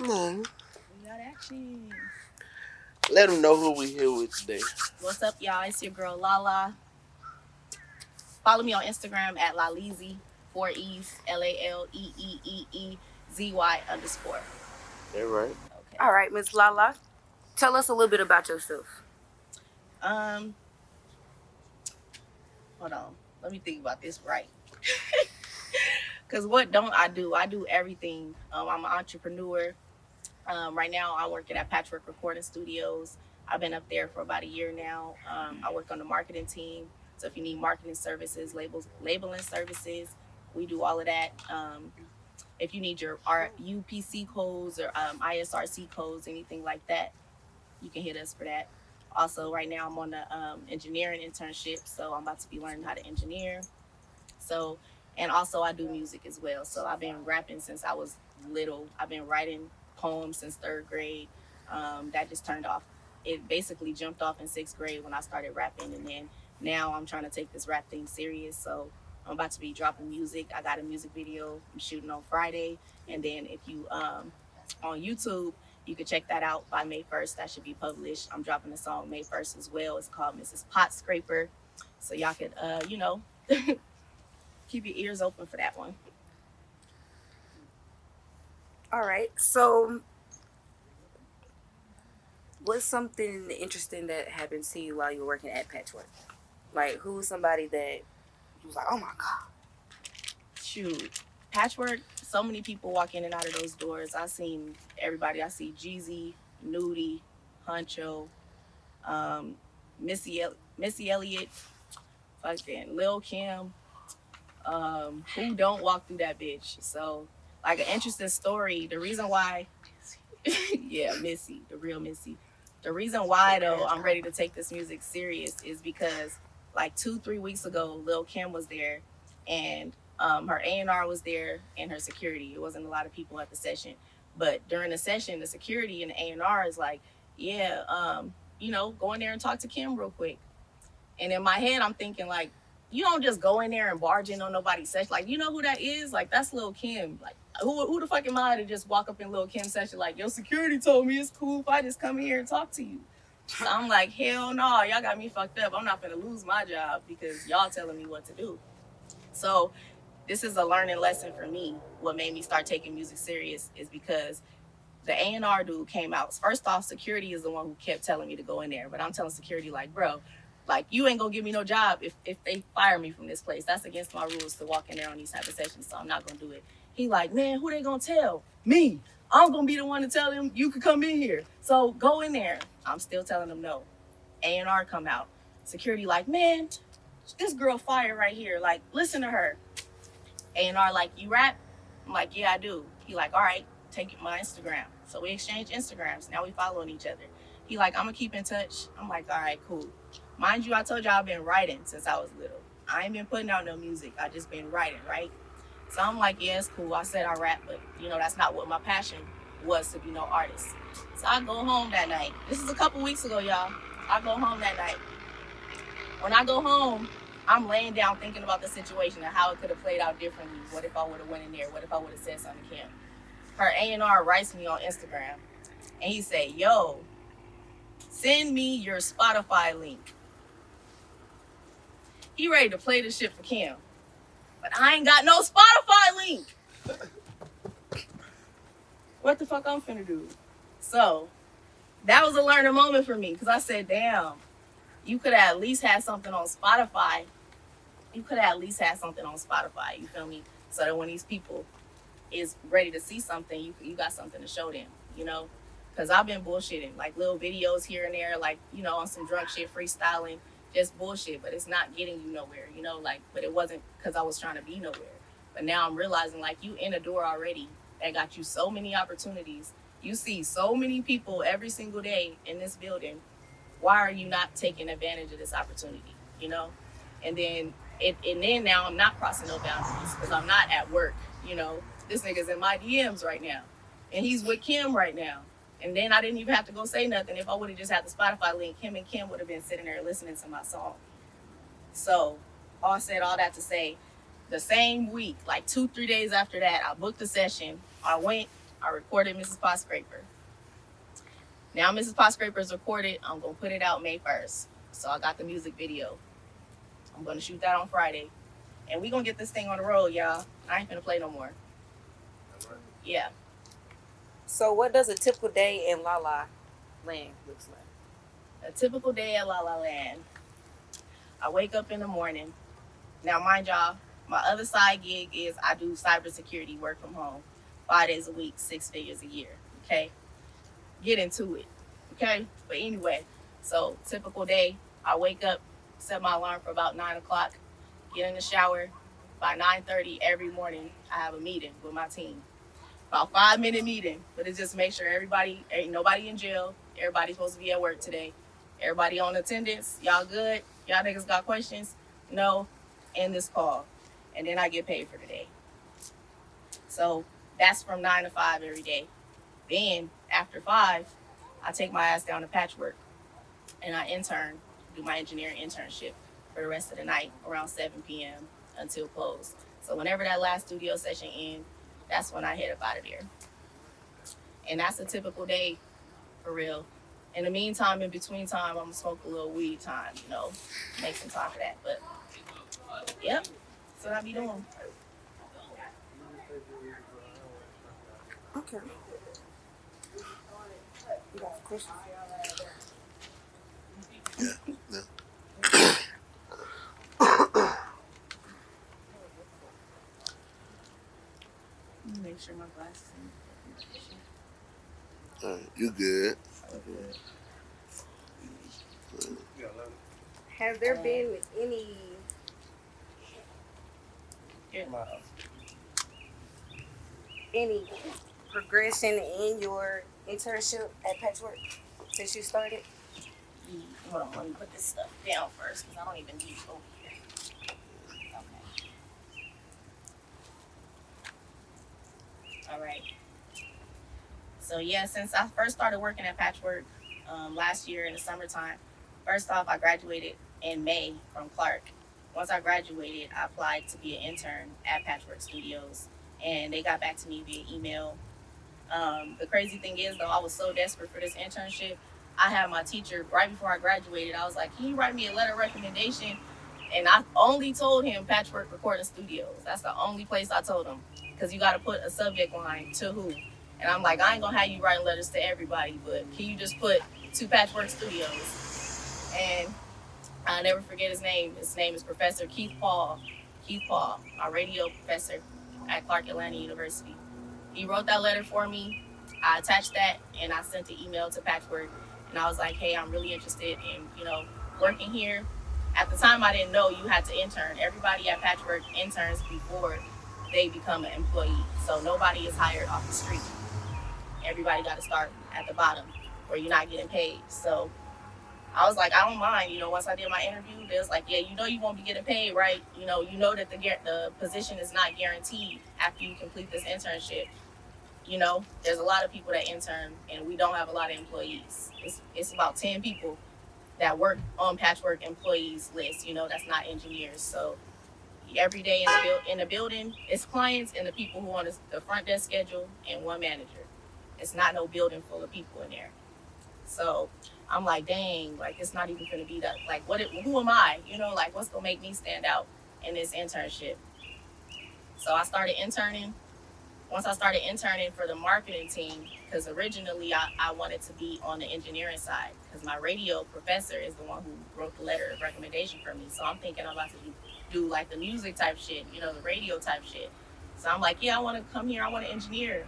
No. We got action. Let them know who we here with today. What's up, y'all? It's your girl Lala. Follow me on Instagram at Laleezy, 4 E's, LALEEEEZY_. That right. Okay. All right, Miss Lala, tell us a little bit about yourself. Um, Hold on. Let me think about this right. Cause what don't I do? I do everything. I'm an entrepreneur. Right now, I'm working at Patchwerk Recording Studios. I've been up there for about a year now. I work on the marketing team. So if you need marketing services, labeling services, we do all of that. If you need your UPC codes or ISRC codes, anything like that, you can hit us for that. Also, right now I'm on the engineering internship, so I'm about to be learning how to engineer. So, and also I do music as well. So I've been rapping since I was little. I've been writing poems since third grade. That just turned off. It basically jumped off in sixth grade when I started rapping, and then now I'm trying to take this rap thing serious. So I'm about to be dropping music. I got a music video I'm shooting on Friday, and then if you on YouTube, you can check that out by May 1st. That should be published. I'm dropping a song May 1st as well. It's called Mrs. Pot Scraper. So y'all could, keep your ears open for that one. All right, so what's something interesting that happened to you while you were working at Patchwerk? Like, who was somebody that you was like, oh my God? Shoot. Patchwerk, so many people walk in and out of those doors. I seen everybody. I see Jeezy, Nudie, Huncho, Missy Elliott, fucking Lil Kim. Who don't walk through that bitch? So, like, an interesting story. The reason why, yeah, Missy, the real Missy. The reason why though I'm ready to take this music serious is because like 2-3 weeks ago, Lil Kim was there, and her A&R was there and her security. It wasn't a lot of people at the session, but during the session, the security and the A&R is like, yeah, go in there and talk to Kim real quick. And in my head, I'm thinking like, you don't just go in there and barge in on nobody's session. Like, you know who that is? Like, that's Lil Kim. Like, who the fuck am I to just walk up in Lil Kim's session like, your security told me it's cool if I just come here and talk to you. So I'm like, hell no, y'all got me fucked up. I'm not gonna lose my job because y'all telling me what to do. So this is a learning lesson for me. What made me start taking music serious is because the A&R dude came out. First off, security is the one who kept telling me to go in there. But I'm telling security, like, bro, like, you ain't gonna give me no job if they fire me from this place. That's against my rules to walk in there on these type of sessions, so I'm not gonna do it. He like, man, who they gonna tell? Me. I'm gonna be the one to tell them you could come in here. So go in there. I'm still telling them no. A&R come out. Security like, man, this girl fire right here. Like, listen to her. A&R like, you rap? I'm like, yeah, I do. He like, all right, take my Instagram. So we exchange Instagrams. Now we following each other. He like, I'm gonna keep in touch. I'm like, all right, cool. Mind you, I told you I've been writing since I was little. I ain't been putting out no music. I just been writing, right? So I'm like, yeah, it's cool. I said I rap, but that's not what my passion was to be no artist. So I go home that night. This is a couple weeks ago, y'all. I go home that night. When I go home, I'm laying down thinking about the situation and how it could have played out differently. What if I would have went in there? What if I would have said something to Kim? Her A&R writes me on Instagram, and he say, yo, send me your Spotify link. He ready to play this shit for Kim. But I ain't got no Spotify link. What the fuck I'm finna do? So that was a learning moment for me, because I said, damn, you could have at least had something on Spotify. You feel me? So that when these people is ready to see something, you got something to show them, Because I've been bullshitting, like little videos here and there, like, on some drunk shit, freestyling, just bullshit, but it's not getting you nowhere, but it wasn't because I was trying to be nowhere. But now I'm realizing, like, you in a door already that got you so many opportunities. You see so many people every single day in this building. Why are you not taking advantage of this opportunity, And then now I'm not crossing no boundaries because I'm not at work, This nigga's in my DMs right now, and he's with Kim right now. And then I didn't even have to go say nothing. If I would have just had the Spotify link, him and Kim would have been sitting there listening to my song. So I said all that to say, the same week, like 2-3 days after that, I booked a session. I went, I recorded Mrs. Pot Scraper. Now Mrs. Pot Scraper is recorded. I'm gonna put it out May 1st. So I got the music video. I'm gonna shoot that on Friday. And we gonna get this thing on the road, y'all. I ain't gonna play no more. Yeah. So what does a typical day in Lala Land looks like? A typical day at La La Land. I wake up in the morning. Now, mind y'all, my other side gig is I do cybersecurity work from home, 5 days a week, 6 figures a year. Okay, get into it. Okay, but anyway, so typical day. I wake up, set my alarm for about 9 o'clock, get in the shower. By 9:30 every morning, I have a meeting with my team. About 5 minute meeting, but it's just make sure everybody, ain't nobody in jail. Everybody's supposed to be at work today. Everybody on attendance. Y'all good? Y'all niggas got questions? No. End this call, and then I get paid for the day. So that's from 9 to 5 every day. Then after 5, I take my ass down to Patchwerk, and I intern, do my engineering internship for the rest of the night around 7 p.m. until close. So whenever that last studio session ends, that's when I head up out of there. And that's a typical day, for real. In the meantime, in between time, I'm gonna smoke a little weed time, make some time for that. But yep, that's what I be doing. Okay. You got a question? Let me make sure my glasses in. You good? Has there been any progression in your internship at Patchwerk since you started? Hold on, let me put this stuff down first because I don't even need it over here. Okay. All right. So yeah, since I first started working at Patchwerk last year in the summertime, first off, I graduated in May from Clark. Once I graduated, I applied to be an intern at Patchwerk Studios, and they got back to me via email. The crazy thing is, though, I was so desperate for this internship. I had my teacher right before I graduated. I was like, "Can you write me a letter of recommendation?" And I only told him Patchwerk Recording Studios. That's the only place I told him, because you got to put a subject line to who. And I'm like, I ain't gonna have you writing letters to everybody, but can you just put to Patchwerk Studios? And I'll never forget his name. His name is Professor Keith Paul. Keith Paul, my radio professor at Clark Atlanta University. He wrote that letter for me. I attached that and I sent the email to Patchwerk. And I was like, hey, I'm really interested in, working here. At the time, I didn't know you had to intern. Everybody at Patchwerk interns before they become an employee. So nobody is hired off the street. Everybody got to start at the bottom where you're not getting paid. So I was like, I don't mind. Once I did my interview, they was like, yeah, you won't be getting paid, right? You know that the position is not guaranteed after you complete this internship. There's a lot of people that intern, and we don't have a lot of employees. It's about 10 people that work on Patchwerk employees list. That's not engineers. So every day in the building, it's clients and the people who on the front desk schedule and one manager. It's not no building full of people in there. So I'm like, dang, like it's not even gonna be that. Like, who am I? What's gonna make me stand out in this internship? So I started interning. Once I started interning for the marketing team, because originally I wanted to be on the engineering side, because my radio professor is the one who wrote the letter of recommendation for me. So I'm thinking I'm about to do like the music type shit, the radio type shit. So I'm like, yeah, I want to come here. I want to engineer.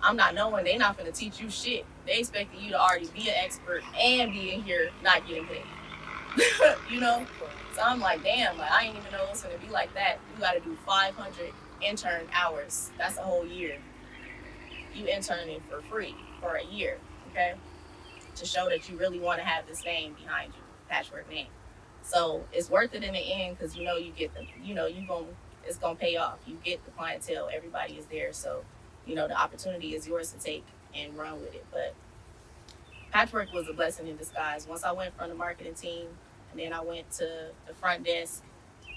I'm not knowing they not gonna teach you shit. They expecting you to already be an expert and be in here not getting paid. So I'm like, damn, like I ain't even know it's gonna be like that. You gotta do 500 intern hours. That's a whole year. You interning for free for a year, okay? To show that you really want to have this name behind you, Patchwerk name. So it's worth it in the end because you get it's gonna pay off. You get the clientele, everybody is there, so the opportunity is yours to take and run with it. But Patchwerk was a blessing in disguise. Once I went from the marketing team and then I went to the front desk,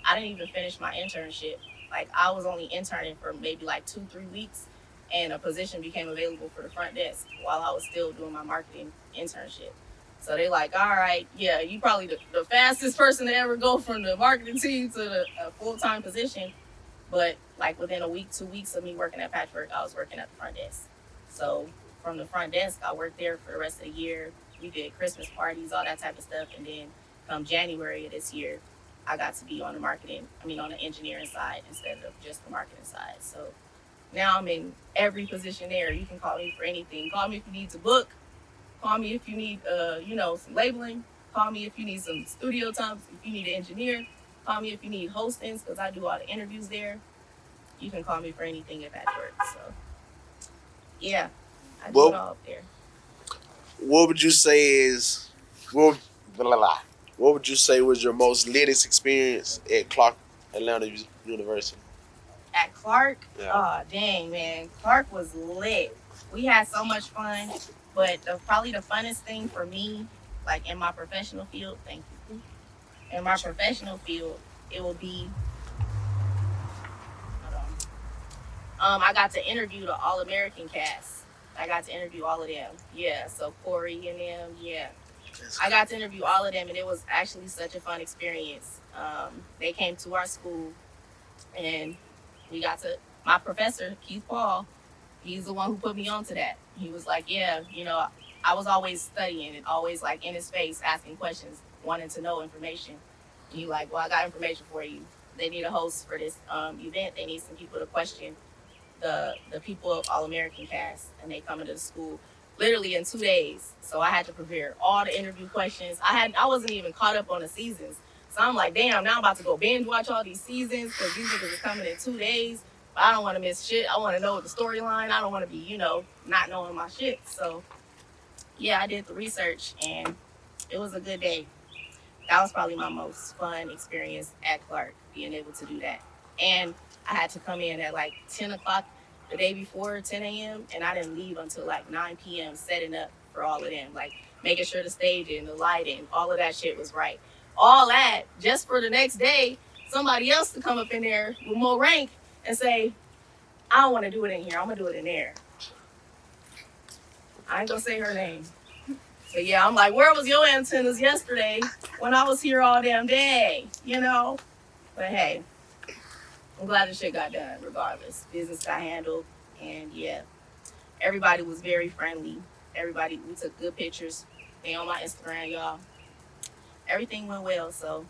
I didn't even finish my internship. Like I was only interning for maybe like 2-3 weeks. and a position became available for the front desk while I was still doing my marketing internship. So they like, all right, yeah, you probably the fastest person to ever go from the marketing team to the full-time position. But like within a week, 2 weeks of me working at Patchwerk, I was working at the front desk. So from the front desk, I worked there for the rest of the year. We did Christmas parties, all that type of stuff. And then come January of this year, I got to be on on the engineering side instead of just the marketing side. So now I'm in every position there. You can call me for anything. Call me if you need to book. Call me if you need, some labeling. Call me if you need some studio time. If you need an engineer. Call me if you need hostings because I do all the interviews there. You can call me for anything at Patchwerk. So, yeah, I do it all up there. What would you say is what? What would you say was your most latest experience at Clark Atlanta University? At Clark, Yeah. oh, dang, man. Clark was lit. We had so much fun. But probably the funnest thing for me, like in my professional field, thank you. In my professional field, it will be, hold on. I got to interview the All-American cast. I got to interview all of them. Yeah, so Corey and them, yeah. I got to interview all of them, and it was actually such a fun experience. They came to our school, and my professor, Keith Paul, he's the one who put me onto that. He was like, yeah, I was always studying and always like in his face asking questions, wanting to know information. And he like, well, I got information for you. They need a host for this event. They need some people to question the people of All American cast, and they come into the school literally in 2 days. So I had to prepare all the interview questions. I wasn't even caught up on the seasons. So I'm like, damn, now I'm about to go binge watch all these seasons because these niggas are coming in 2 days. But I don't want to miss shit. I want to know the storyline. I don't want to be, not knowing my shit. So yeah, I did the research and it was a good day. That was probably my most fun experience at Clark, being able to do that. And I had to come in at like 10 o'clock the day before, 10 a.m., and I didn't leave until like 9 p.m. setting up for all of them, like making sure the staging, the lighting, all of that shit was right. All that just for the next day, somebody else to come up in there with more rank and say, I don't want to do it in here. I'm going to do it in there. I ain't going to say her name. But yeah, I'm like, where was your antennas yesterday when I was here all damn day, But hey, I'm glad the shit got done regardless. Business got handled. And yeah, everybody was very friendly. We took good pictures. They on my Instagram, y'all. Everything went well. So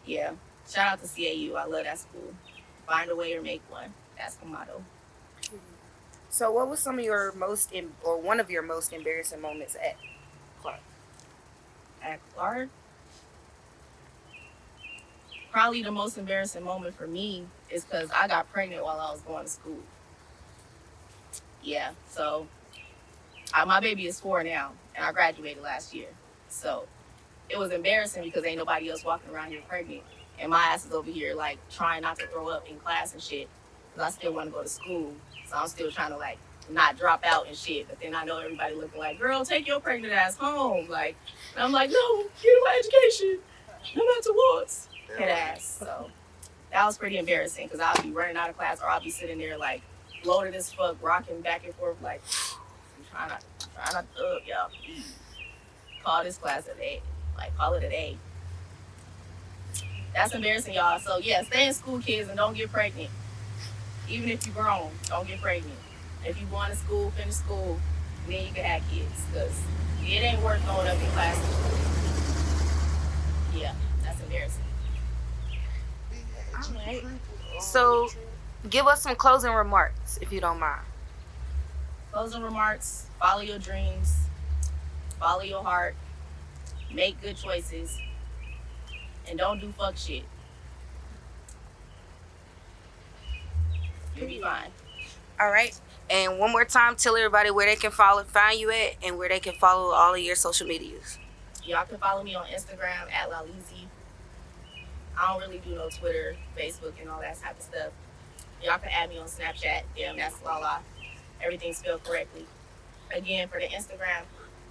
yeah, shout out to CAU. I love that school. Find a way or make one. That's the motto. So what was some of your one of your most embarrassing moments at Clark? At Clark? Probably the most embarrassing moment for me is because I got pregnant while I was going to school. Yeah, so my baby is 4 now, and I graduated last year. So it was embarrassing because ain't nobody else walking around here pregnant. And my ass is over here, like, trying not to throw up in class and shit. Because I still want to go to school. So I'm still trying to, like, not drop out and shit. But then I know everybody looking like, girl, take your pregnant ass home. Like, and I'm like, no, get my education. No matter what. Head ass. So that was pretty embarrassing because I'll be running out of class or I'll be sitting there, like, bloated as fuck, rocking back and forth, like, I'm trying not to up, y'all. Please. Call this class a day. Like, call it a day. That's embarrassing, y'all. So, yeah, stay in school, kids, and don't get pregnant. Even if you're grown, don't get pregnant. If you going to school, finish school, then you can have kids. Because it ain't worth going up in class. Yeah, that's embarrassing. All right. So, give us some closing remarks, if you don't mind. Closing remarks, follow your dreams, follow your heart, make good choices, and don't do fuck shit. You'll be fine. All right. And one more time, tell everybody where they can find you at and where they can follow all of your social medias. Y'all can follow me on Instagram at Lala. I don't really do no Twitter, Facebook, and all that type of stuff. Y'all can add me on Snapchat. Damn, that's Lala. Everything's spelled correctly. Again, for the Instagram,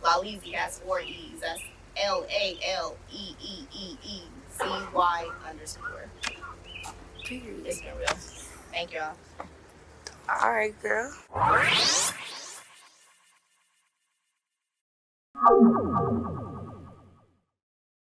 Laleezy has 4 E's. That's LALEEEEECY_. It's been real. Thank y'all. All right, girl.